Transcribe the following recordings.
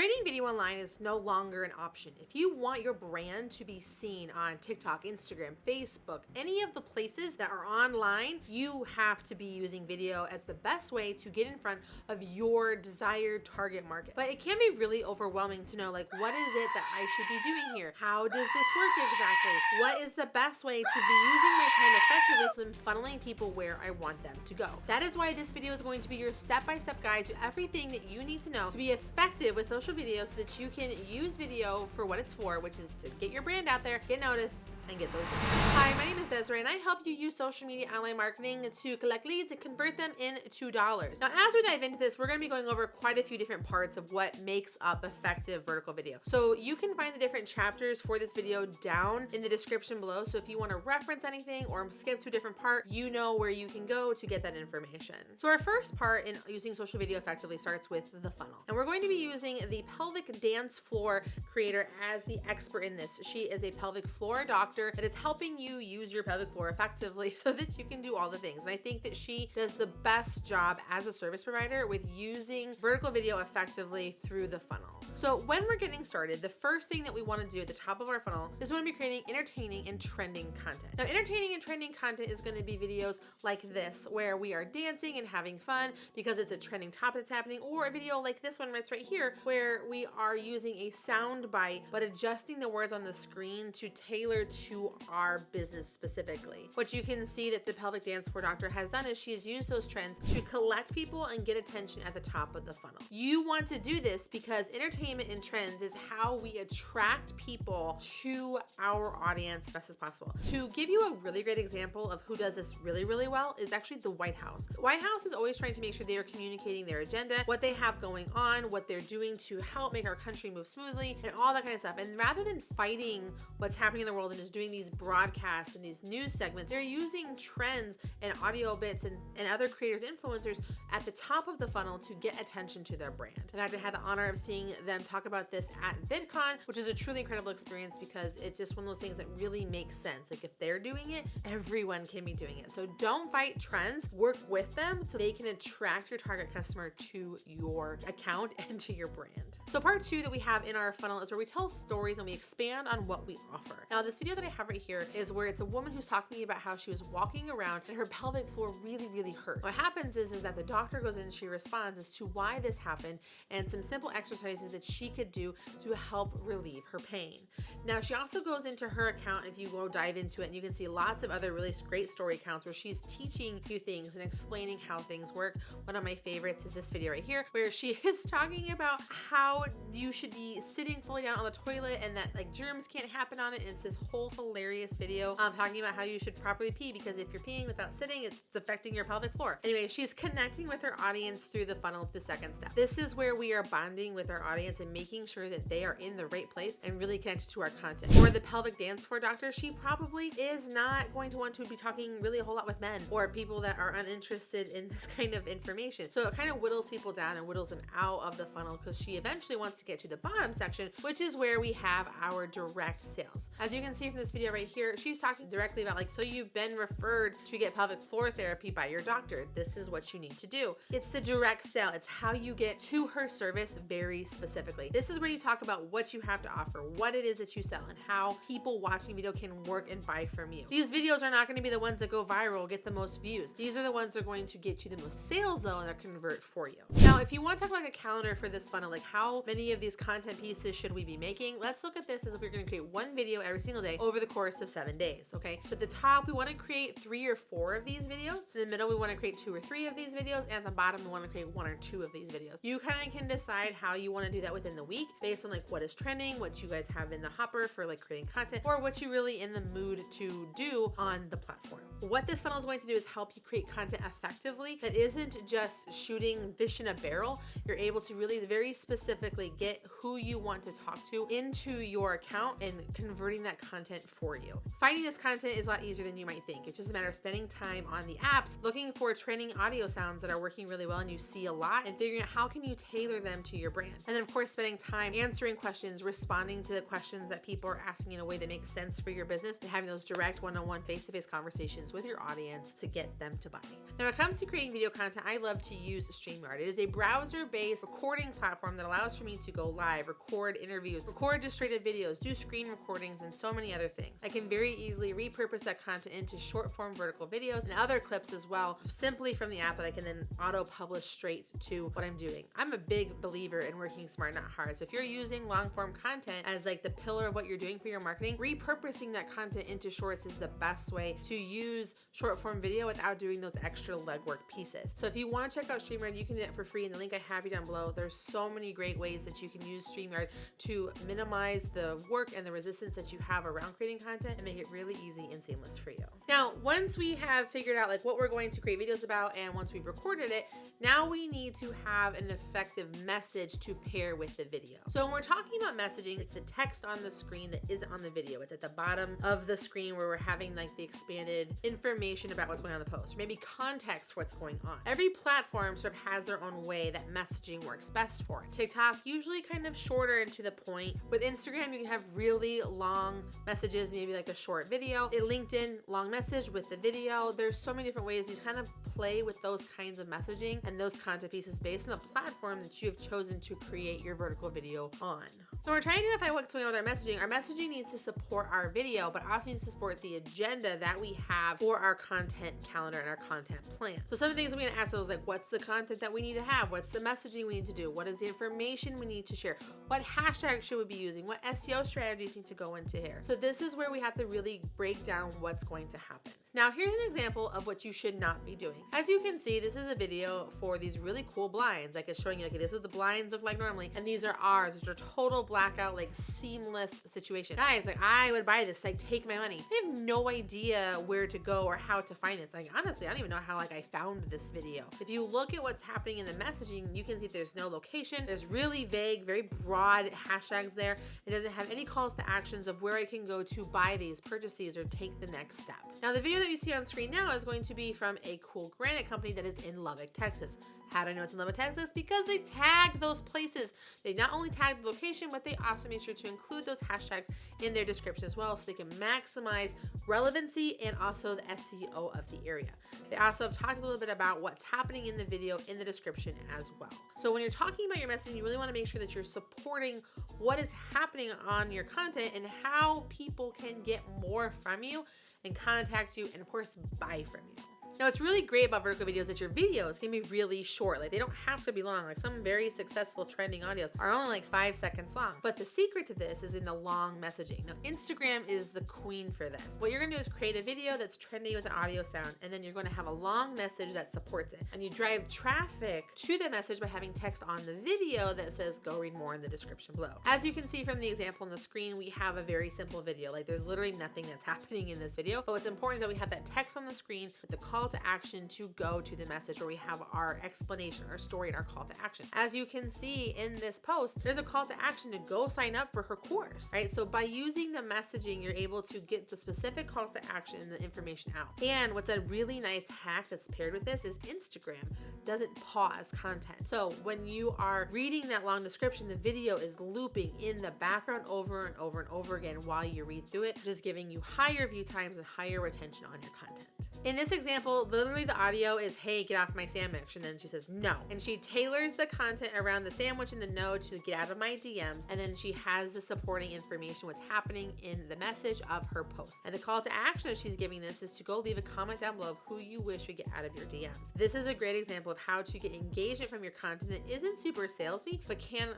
Creating video online is no longer an option. If you want your brand to be seen on TikTok, Instagram, Facebook, any of the places that are online, you have to be using video as the best way to get in front of your desired target market. But it can be really overwhelming to know, like, what is it that I should be doing here? How does this work exactly? What is the best way to be using my time effectively so I'm funneling people where I want them to go? That is why this video is going to be your step-by-step guide to everything that you need to know to be effective with social video so that you can use video for what it's for, which is to get your brand out there, get noticed, and get those leads. Hi, my name is Desiree, and I help you use social media online marketing to collect leads and convert them into dollars. Now, as we dive into this, we're going to be going over quite a few different parts of what makes up effective vertical video. So you can find the different chapters for this video down in the description below. So if you want to reference anything or skip to a different part, you know where you can go to get that information. So our first part in using social video effectively starts with the funnel. And we're going to be using the pelvic dance floor creator as the expert in this. She is a pelvic floor doctor that is helping you use your pelvic floor effectively so that you can do all the things. And I think that she does the best job as a service provider with using vertical video effectively through the funnel. So when we're getting started, the first thing that we want to do at the top of our funnel is we want to be creating entertaining and trending content. Now, entertaining and trending content is going to be videos like this, where we are dancing and having fun because it's a trending topic that's happening, or a video like this one right here, where we are using a sound bite, but adjusting the words on the screen to tailor to our business specifically. What you can see that the pelvic dance floor doctor has done is she has used those trends to collect people and get attention at the top of the funnel. You want to do this because entertainment and trends is how we attract people to our audience best as possible. To give you a really great example of who does this really, really well is actually the White House. The White House is always trying to make sure they are communicating their agenda, what they have going on, what they're doing to help make our country move smoothly, and all that kind of stuff. And rather than fighting what's happening in the world and just doing these broadcasts and these news segments, they're using trends and audio bits and other creators, influencers at the top of the funnel to get attention to their brand. In fact, I had the honor of seeing them talk about this at VidCon, which is a truly incredible experience because it's just one of those things that really makes sense. Like, if they're doing it, everyone can be doing it. So don't fight trends, work with them so they can attract your target customer to your account and to your brand. So part two that we have in our funnel is where we tell stories and we expand on what we offer. Now, this video that I have right here is where it's a woman who's talking about how she was walking around and her pelvic floor really, really hurt. What happens is that the doctor goes in and she responds as to why this happened and some simple exercises that she could do to help relieve her pain. Now, she also goes into her account, if you go dive into it, and you can see lots of other really great story accounts where she's teaching you things and explaining how things work. One of my favorites is this video right here, where she is talking about how you should be sitting fully down on the toilet and that like germs can't happen on it. And it's this whole hilarious video talking about how you should properly pee, because if you're peeing without sitting, it's affecting your pelvic floor. Anyway, she's connecting with her audience through the funnel, the second step. This is where we are bonding with our audience and making sure that they are in the right place and really connected to our content. For the pelvic dance floor doctor, she probably is not going to want to be talking really a whole lot with men or people that are uninterested in this kind of information. So it kind of whittles people down and whittles them out of the funnel because she eventually wants to get to the bottom section, which is where we have our direct sales. As you can see from this video right here, she's talking directly about like, so you've been referred to get pelvic floor therapy by your doctor. This is what you need to do. It's the direct sale. It's how you get to her service very specifically. This is where you talk about what you have to offer, what it is that you sell, and how people watching video can work and buy from you. These videos are not going to be the ones that go viral, get the most views. These are the ones that are going to get you the most sales though, and that convert for you. Now, if you want to talk about like a calendar for this funnel, like how many of these content pieces should we be making? Let's look at this as if we're going to create one video every single day over the course of 7 days. Okay. So at the top, we want to create 3 or 4 of these videos. In the middle, we want to create 2 or 3 of these videos. And at the bottom, we want to create 1 or 2 of these videos. You kind of can decide how you want to do that within the week based on like what is trending, what you guys have in the hopper for like creating content, or what you really in the mood to do on the platform. What this funnel is going to do is help you create content effectively that isn't just shooting fish in a barrel. You're able to really very specifically get who you want to talk to into your account and converting that content for you. Finding this content is a lot easier than you might think. It's just a matter of spending time on the apps, looking for trending audio sounds that are working really well and you see a lot, and figuring out how can you tailor them to your brand. And then of course, spending time answering questions, responding to the questions that people are asking in a way that makes sense for your business, and having those direct one-on-one face-to-face conversations with your audience to get them to buy. Now, when it comes to creating video content, I love to use StreamYard. It is a browser-based recording platform that allows for me to go live, record interviews, record just straight up videos, do screen recordings, and so many other things. I can very easily repurpose that content into short form vertical videos and other clips as well, simply from the app that I can then auto-publish straight to what I'm doing. I'm a big believer in working smart, not hard. So if you're using long form content as like the pillar of what you're doing for your marketing, repurposing that content into shorts is the best way to use short form video without doing those extra legwork pieces. So if you want to check out StreamYard, you can do it for free in the link I have you down below. There's so many great ways that you can use StreamYard to minimize the work and the resistance that you have around creating content and make it really easy and seamless for you. Now, once we have figured out like what we're going to create videos about and once we've recorded it, now we need to have an effective message to pair with the video. So when we're talking about messaging, it's the text on the screen that isn't on the video. It's at the bottom of the screen where we're having like the expanded information about what's going on in the post, or maybe context for what's going on. Every platform sort of has their own way that messaging works best for. TikTok, usually kind of shorter and to the point. With Instagram, you can have really long messages, maybe like a short video. In LinkedIn, long message with the video. There's so many different ways you just kind of play with those kinds of messaging and those content pieces based on the platform that you have chosen to create your vertical video on. So we're trying to identify what's going on with our messaging. Our messaging needs to support our video, but also needs to support the agenda that we have for our content calendar and our content plan. So some of the things I'm going to ask is like, what's the content that we need to have? What's the messaging we need to do? What is the information we need to share? What hashtags should we be using? What SEO strategies need to go into here? So this is where we have to really break down what's going to happen. Now, here's an example of what you should not be doing. As you can see, this is a video for these really cool blinds. Like it's showing you, okay, this is what the blinds look like normally, and these are ours, which are total blackout, like seamless situation. Guys, like I would buy this, like take my money. I have no idea where to go or how to find this. Like honestly, I don't even know how like I found this video. If you look at what's happening in the messaging, you can see there's no location. There's really vague, very broad hashtags there. It doesn't have any calls to actions of where I can go to buy these, purchase these, or take the next step. Now, the video that you see on screen now is going to be from a cool granite company that is in Lubbock, Texas. How do I know it's in Lubbock, Texas? Because they tagged those places. They not only tagged the location, but they also made sure to include those hashtags in their description as well so they can maximize relevancy and also the SEO of the area. They also have talked a little bit about what's happening in the video in the description as well. So when you're talking about your messaging, you really want to make sure that you're supporting what is happening on your content and how people can get more from you and contact you and of course buy from you. Now, what's really great about vertical videos is that your videos can be really short. Like they don't have to be long. Like some very successful trending audios are only like 5 seconds long. But the secret to this is in the long messaging. Now, Instagram is the queen for this. What you're gonna do is create a video that's trending with an audio sound, and then you're gonna have a long message that supports it. And you drive traffic to the message by having text on the video that says, go read more in the description below. As you can see from the example on the screen, we have a very simple video. Like there's literally nothing that's happening in this video. But what's important is that we have that text on the screen with the call to action to go to the message where we have our explanation, our story, and our call to action. As you can see in this post, there's a call to action to go sign up for her course, right? So by using the messaging, you're able to get the specific calls to action and the information out. And what's a really nice hack that's paired with this is Instagram doesn't pause content. So when you are reading that long description, the video is looping in the background over and over and over again while you read through it, just giving you higher view times and higher retention on your content. In this example, literally the audio is, hey, get off my sandwich. And then she says, no. And she tailors the content around the sandwich and the no to get out of my DMs. And then she has the supporting information, what's happening in the message of her post. And the call to action that she's giving this is to go leave a comment down below of who you wish would get out of your DMs. This is a great example of how to get engagement from your content that isn't super salesy, but can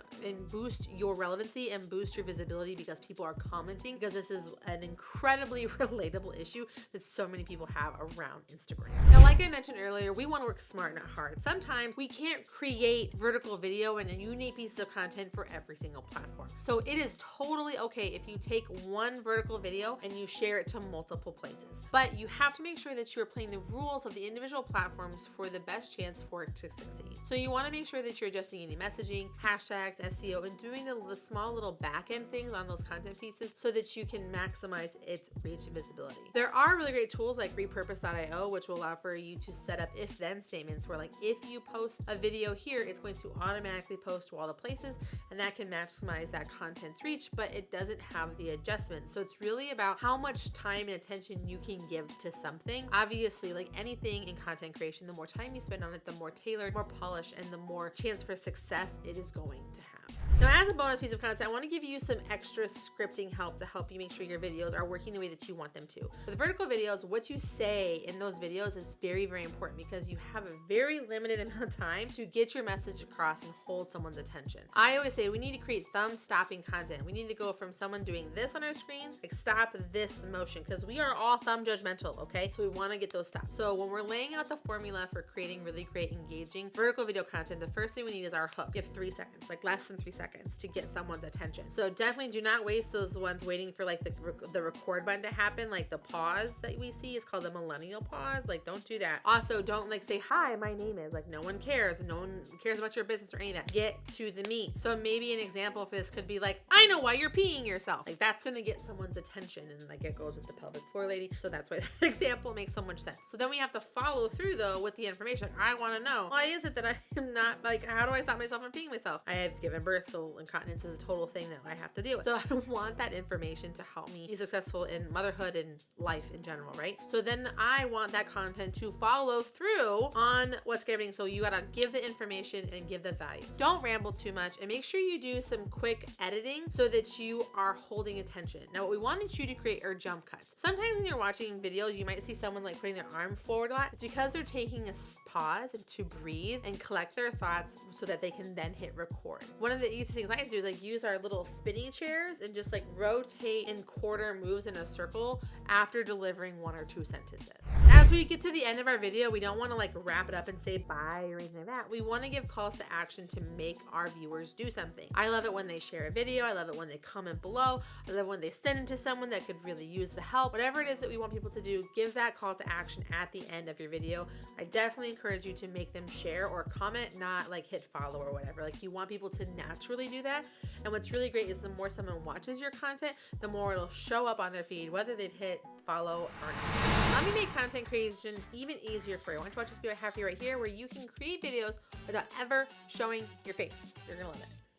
boost your relevancy and boost your visibility because people are commenting, because this is an incredibly relatable issue that so many people have around Instagram. Now, like I mentioned earlier, we want to work smart, not hard. Sometimes we can't create vertical video and a unique piece of content for every single platform. So it is totally okay if you take one vertical video and you share it to multiple places. But you have to make sure that you are playing the rules of the individual platforms for the best chance for it to succeed. So you want to make sure that you're adjusting any messaging, hashtags, SEO, and doing the small little back-end things on those content pieces so that you can maximize its reach and visibility. There are really great tools like repurpose.io, which will allow for you to set up if-then statements where like if you post a video here, it's going to automatically post to all the places, and that can maximize that content's reach, but it doesn't have the adjustment. So it's really about how much time and attention you can give to something. Obviously, like anything in content creation, the more time you spend on it, the more tailored, more polished, and the more chance for success it is going to have. Now, as a bonus piece of content, I want to give you some extra scripting help to help you make sure your videos are working the way that you want them to. For the vertical videos, what you say in those videos is very, very important because you have a very limited amount of time to get your message across and hold someone's attention. I always say we need to create thumb-stopping content. We need to go from someone doing this on our screen, like stop this motion, because we are all thumb judgmental, okay? So we want to get those stopped. So when we're laying out the formula for creating really great, engaging vertical video content, the first thing we need is our hook. You have 3 seconds, like less than 3 seconds to get someone's attention. So definitely do not waste those ones waiting for like the record button to happen. Like the pause that we see is called the millennial pause. Like don't do that. Also, don't like say, hi, my name is, like no one cares. No one cares about your business or any of that. Get to the meat. So maybe an example for this could be like, I know why you're peeing yourself. Like that's gonna get someone's attention, and like it goes with the pelvic floor lady. So that's why that example makes so much sense. So then we have to follow through though with the information. Like, I wanna know, why is it that I am not, like, how do I stop myself from peeing myself? I have given birth, so incontinence is a total thing that I have to deal with. So I want that information to help me be successful in motherhood and life in general, right? So then I want that content to follow through on what's getting. So you gotta give the information and give the value. Don't ramble too much, and make sure you do some quick editing so that you are holding attention. Now what we wanted you to create are jump cuts. Sometimes when you're watching videos, you might see someone like putting their arm forward a lot. It's because they're taking a pause and to breathe and collect their thoughts so that they can then hit record. One of the easiest things I like to do is like use our little spinning chairs and just like rotate in quarter moves in a circle after delivering 1 or 2 sentences. As we get to the end of our video, we don't want to like wrap it up and say bye or anything like that. We want to give calls to action to make our viewers do something. I love it when they share a video. I love it when they comment below. I love when they send it to someone that could really use the help. Whatever it is that we want people to do, give that call to action at the end of your video. I definitely encourage you to make them share or comment, not like hit follow or whatever. Like you want people to naturally do that. And what's really great is the more someone watches your content, the more it'll show up on their feed, whether they've hit follow or not. Let me make content creation even easier for you. Why don't you watch this video I have for you right here where you can create videos without ever showing your face. You're gonna love it.